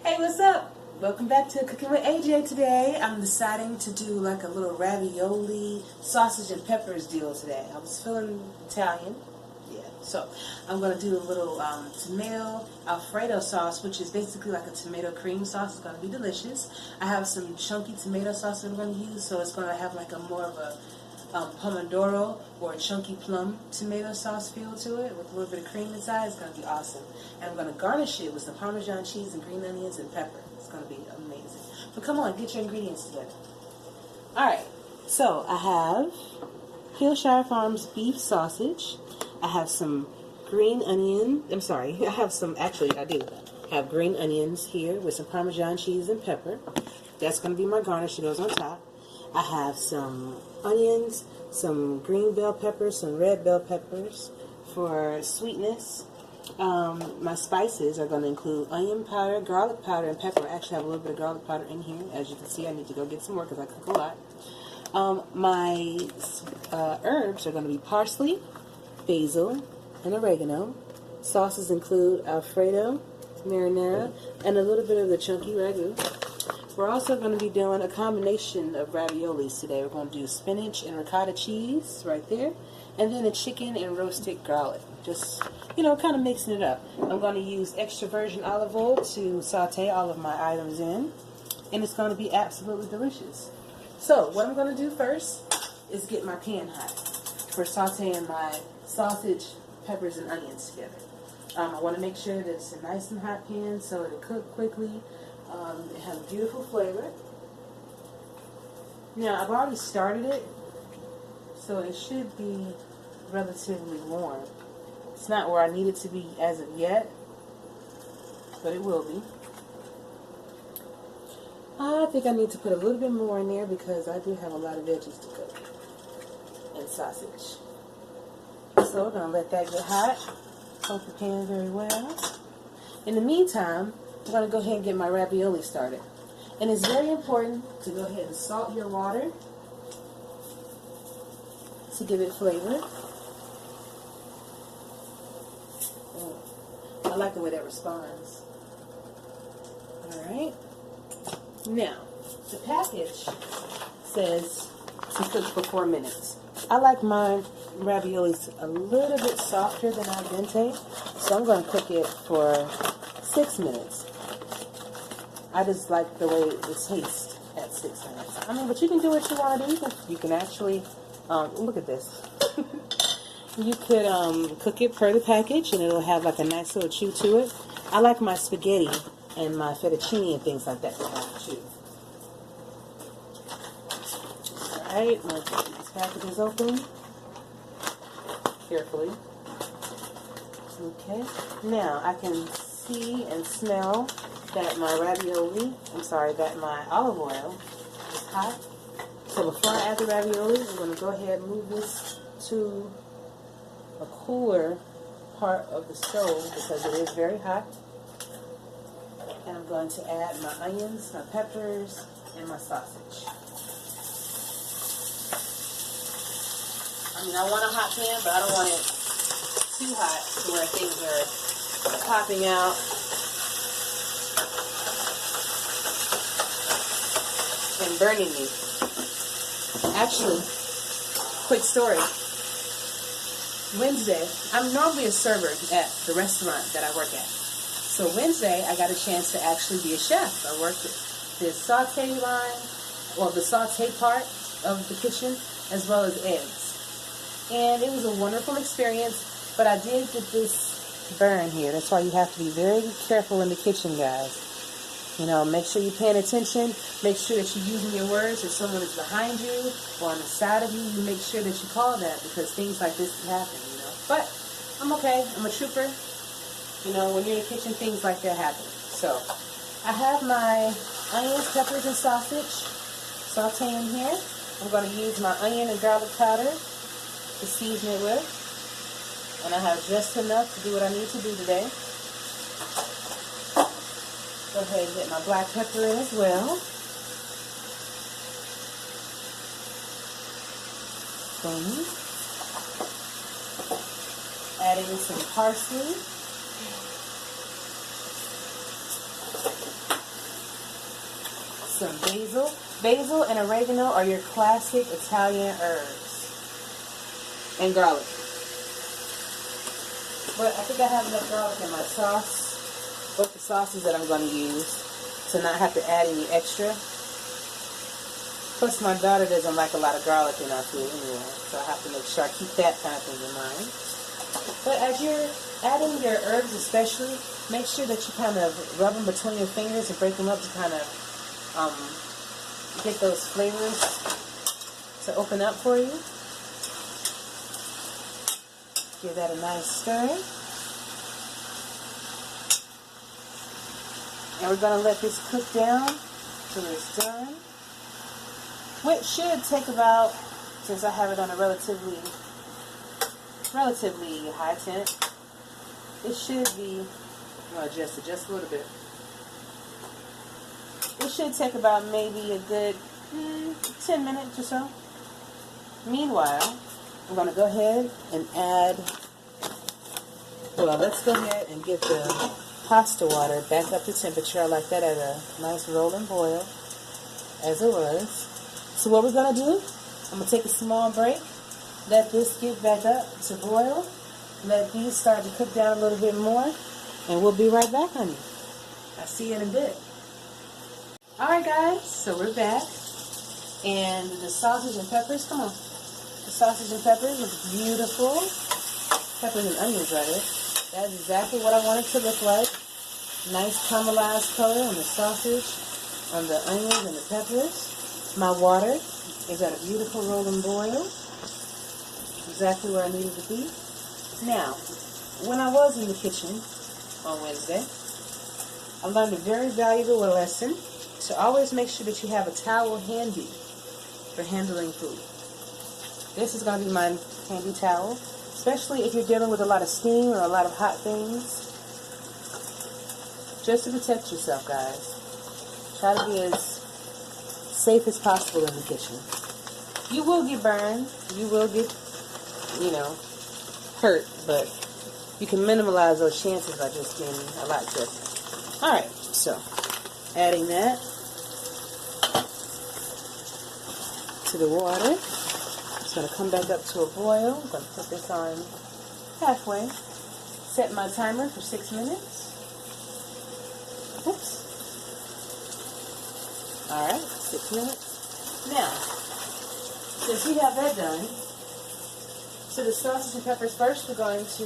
Hey, what's up? Welcome back to Cooking with AJ today. I'm deciding to do like a little ravioli, sausage and peppers deal today. I was feeling Italian. Yeah, so I'm going to do a little tomato Alfredo sauce, which is basically like a tomato cream sauce. It's going to be delicious. I have some chunky tomato sauce that I'm going to use, so it's going to have like a more of a pomodoro or a chunky plum tomato sauce feel to it with a little bit of cream inside. It's going to be awesome. And I'm going to garnish it with some Parmesan cheese and green onions and pepper. It's going to be amazing. So come on, get your ingredients together. Alright, so I have Hillshire Farms beef sausage. I have some green onion. I'm sorry, I have some, actually I do have green onions here with some Parmesan cheese and pepper. That's going to be my garnish that goes on top. I have some onions, some green bell peppers, some red bell peppers for sweetness. My spices are going to include onion powder, garlic powder, and pepper. I actually have a little bit of garlic powder in here. As you can see, I need to go get some more because I cook a lot. My herbs are going to be parsley, basil, and oregano. Sauces include Alfredo, marinara, and a little bit of the chunky ragu. We're also going to be doing a combination of raviolis today. We're going to do spinach and ricotta cheese right there, and then a chicken and roasted garlic. Just, you know, kind of mixing it up. I'm going to use extra virgin olive oil to saute all of my items in, and it's going to be absolutely delicious. So, what I'm going to do first is get my pan hot for sauteing my sausage, peppers, and onions together. I want to make sure that it's a nice and hot pan so it'll cook quickly. It has a beautiful flavor. Now, I've already started it, so it should be relatively warm. It's not where I need it to be as of yet, but it will be. I think I need to put a little bit more in there because I do have a lot of veggies to cook and sausage. So we're going to let that get hot. Coat the pan very well. In the meantime, I'm going to go ahead and get my ravioli started. And it's very important to go ahead and salt your water to give it flavor. I like the way that responds. Alright. Now, the package says to cook for 4 minutes. I like my raviolis a little bit softer than al dente, so I'm going to cook it for 6 minutes. I just like the way it tastes at 6 minutes. I mean, but you can do what you want to do. You can actually, look at this. You could cook it per the package, and it'll have like a nice little chew to it. I like my spaghetti and my fettuccine and things like that to have chew. Alright, let's get these packages open carefully. Okay, now I can see and smell that my that my olive oil is hot. So before I add the ravioli, I'm going to go ahead and move this to a cooler part of the stove because it is very hot. And I'm going to add my onions, my peppers, and my sausage. I mean, I want a hot pan, but I don't want it too hot to where things are popping out. And burning me. Actually, quick story. Wednesday, I'm normally a server at the restaurant that I work at. So Wednesday, I got a chance to actually be a chef. I worked the saute line, or the saute part of the kitchen, as well as eggs. And it was a wonderful experience, but I did get this burn here. That's why you have to be very careful in the kitchen, guys. You know, make sure you're paying attention. Make sure that you're using your words. If someone is behind you or on the side of you, you make sure that you call that because things like this can happen, you know. But I'm okay. I'm a trooper. You know, when you're in the kitchen, things like that happen. So I have my onions, peppers, and sausage sauteing here. I'm going to use my onion and garlic powder to season it with. And I have just enough to do what I need to do today. Go ahead and get my black pepper in as well. Boom. Adding some parsley. some basil. Basil and oregano are your classic Italian herbs. And garlic. But I think I have enough garlic in my sauce, both the sauces that I'm going to use, to not have to add any extra. Plus my daughter doesn't like a lot of garlic in our food anyway, so I have to make sure I keep that kind of thing in mind. But as you're adding your herbs especially, make sure that you kind of rub them between your fingers and break them up to kind of get those flavors to open up for you. Give that a nice stir. And we're going to let this cook down till it's done. Which should take about, since I have it on a relatively high temp, it should be, I'll adjust it just a little bit. It should take about maybe a good 10 minutes or so. Meanwhile, I'm going to go ahead and add, well, let's go ahead and get the pasta water back up to temperature. I like that at a nice rolling boil, as it was. So what we're going to do, I'm going to take a small break, let this get back up to boil, let these start to cook down a little bit more, and we'll be right back, honey. I'll see you in a bit. Alright guys, so we're back, and the sausage and peppers, come on. The sausage and peppers look beautiful. Peppers and onions, rather. That's exactly what I want it to look like. Nice caramelized color on the sausage, on the onions and the peppers. My water is at a beautiful rolling boil. Exactly where I needed to be. Now, when I was in the kitchen on Wednesday, I learned a very valuable lesson to always make sure that you have a towel handy for handling food. This is going to be my handy towel, especially if you're dealing with a lot of steam or a lot of hot things. Just to protect yourself, guys. Try to be as safe as possible in the kitchen. You will get burned. You will get, hurt, but you can minimize those chances by just being a lot careful. Alright, so adding that to the water. It's going to come back up to a boil. I'm going to put this on halfway. Set my timer for 6 minutes. Oops. Alright, 6 minutes. Now, since we have that done, so the sausage and peppers first, we're going to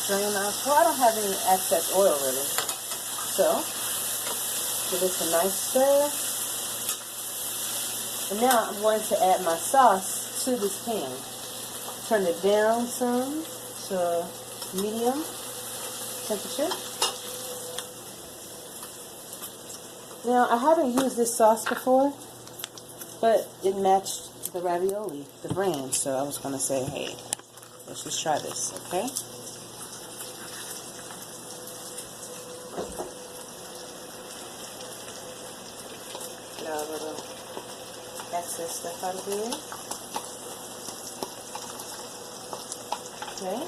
drain off. Well, I don't have any excess oil really. So, give this a nice stir. And now I'm going to add my sauce to this pan. Turn it down some to medium temperature. Now, I haven't used this sauce before, but it matched the Ravioli, the brand, so I was going to say, hey, let's just try this, okay? Get all the little excess stuff out of there. Okay.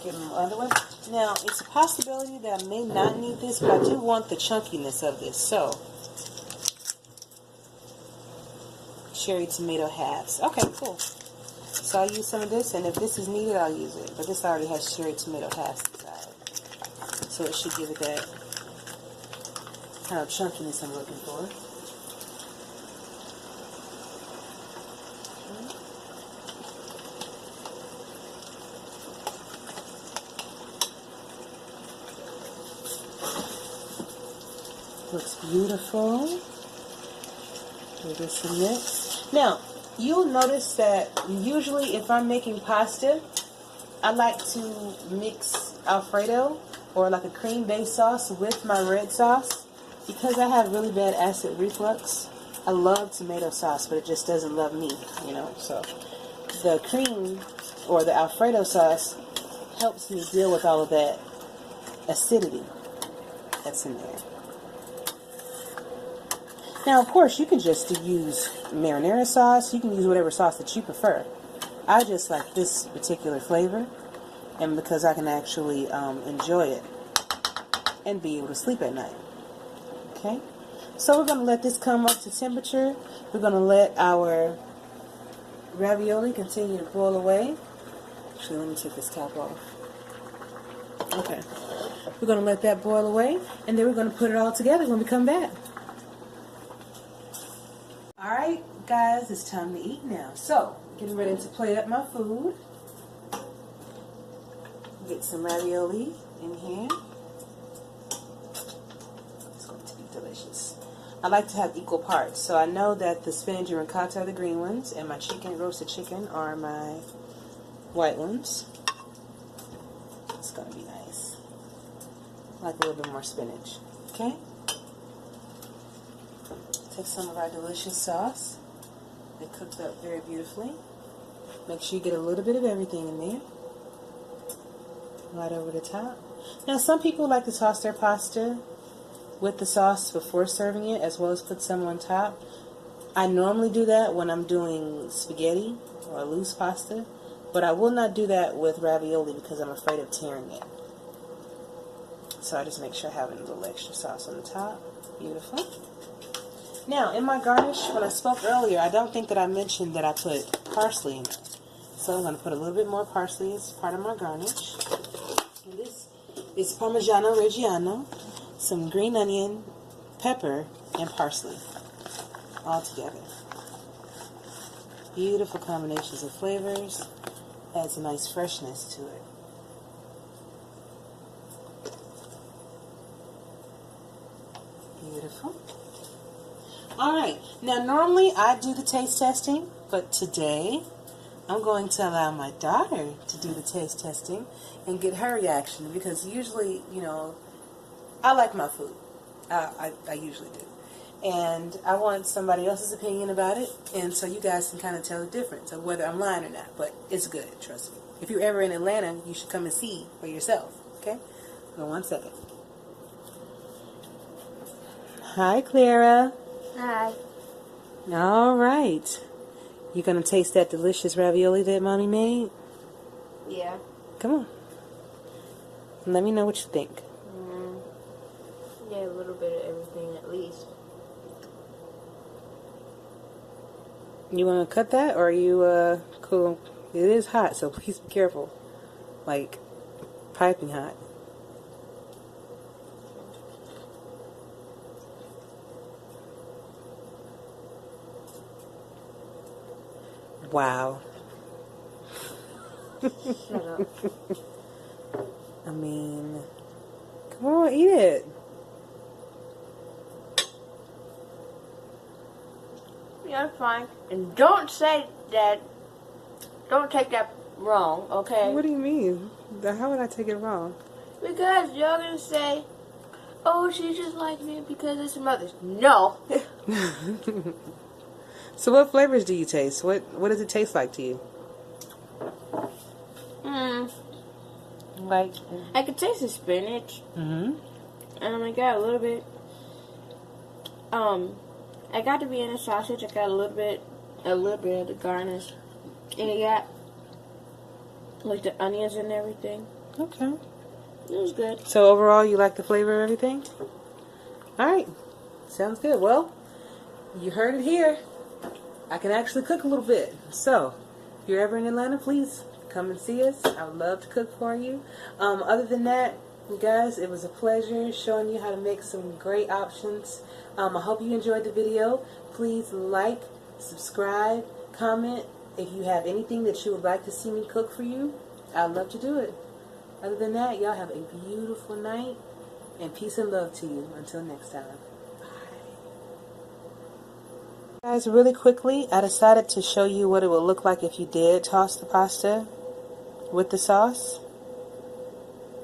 Get them other way. Now, it's a possibility that I may not need this, but I do want the chunkiness of this, so cherry tomato halves. Okay, cool. So I'll use some of this, and if this is needed, I'll use it. But this already has cherry tomato halves inside, so it should give it that kind of chunkiness I'm looking for. Looks beautiful. Give this a mix. Now, you'll notice that usually if I'm making pasta, I like to mix Alfredo or like a cream-based sauce with my red sauce because I have really bad acid reflux. I love tomato sauce, but it just doesn't love me, So the cream or the Alfredo sauce helps me deal with all of that acidity that's in there. Now, of course, you can just use marinara sauce. You can use whatever sauce that you prefer. I just like this particular flavor, and because I can actually enjoy it. and be able to sleep at night. Okay? So we're going to let this come up to temperature. We're going to let our ravioli continue to boil away. Actually, let me take this top off. Okay. We're going to let that boil away, and then we're going to put it all together when we come back. Alright, guys, it's time to eat now. So, getting ready to plate up my food. Get some ravioli in here. It's going to be delicious. I like to have equal parts. So I know that the spinach and ricotta are the green ones, and my roasted chicken are my white ones. It's going to be nice. I like a little bit more spinach. Okay? Take some of our delicious sauce. It cooked up very beautifully. Make sure you get a little bit of everything in there. Right over the top. Now, some people like to toss their pasta with the sauce before serving it, as well as put some on top. I normally do that when I'm doing spaghetti or loose pasta, but I will not do that with ravioli because I'm afraid of tearing it. So I just make sure I have a little extra sauce on the top. Beautiful. Now, in my garnish, when I spoke earlier, I don't think that I mentioned that I put parsley in it. So I'm going to put a little bit more parsley as part of my garnish. And this is Parmigiano Reggiano, some green onion, pepper, and parsley all together. Beautiful combinations of flavors. Adds a nice freshness to it. Beautiful. Alright, now normally I do the taste testing, but today I'm going to allow my daughter to do the taste testing and get her reaction, because usually, you know, I like my food. I usually do. And I want somebody else's opinion about it, and so you guys can kind of tell the difference of whether I'm lying or not, but it's good, trust me. If you're ever in Atlanta, you should come and see for yourself, okay? Hold on 1 second. Hi, Clara. Hi. All right. You gonna taste that delicious ravioli that Mommy made? Yeah. Come on. Let me know what you think. Yeah, a little bit of everything at least. You want to cut that, or are you cool? It is hot, so please be careful. Like, piping hot. Wow. Shut up. I mean, come on, eat it. Yeah, it's fine. And don't say that. Don't take that wrong, okay? What do you mean? How would I take it wrong? Because you're gonna say, "Oh, she's just like me because it's her mother's." No. So what flavors do you taste? What does it taste like to you? Like, I could taste the spinach. I got a little bit. I got the Vienna sausage. I got a little bit of the garnish, and it got like the onions and everything. Okay. It was good. So overall, you like the flavor of everything? All right. Sounds good. Well, you heard it here. I can actually cook a little bit. So, if you're ever in Atlanta, please come and see us. I would love to cook for you. Other than that, you guys, it was a pleasure showing you how to make some great options. I hope you enjoyed the video. Please like, subscribe, comment. If you have anything that you would like to see me cook for you, I'd love to do it. Other than that, y'all have a beautiful night, and peace and love to you. Until next time. Guys, really quickly, I decided to show you what it would look like if you did toss the pasta with the sauce.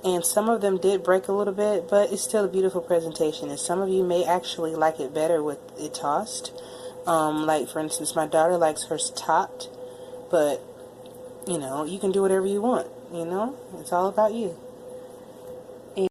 And some of them did break a little bit, but it's still a beautiful presentation. And some of you may actually like it better with it tossed. Like, for instance, my daughter likes hers topped. But, you know, you can do whatever you want, you know? It's all about you.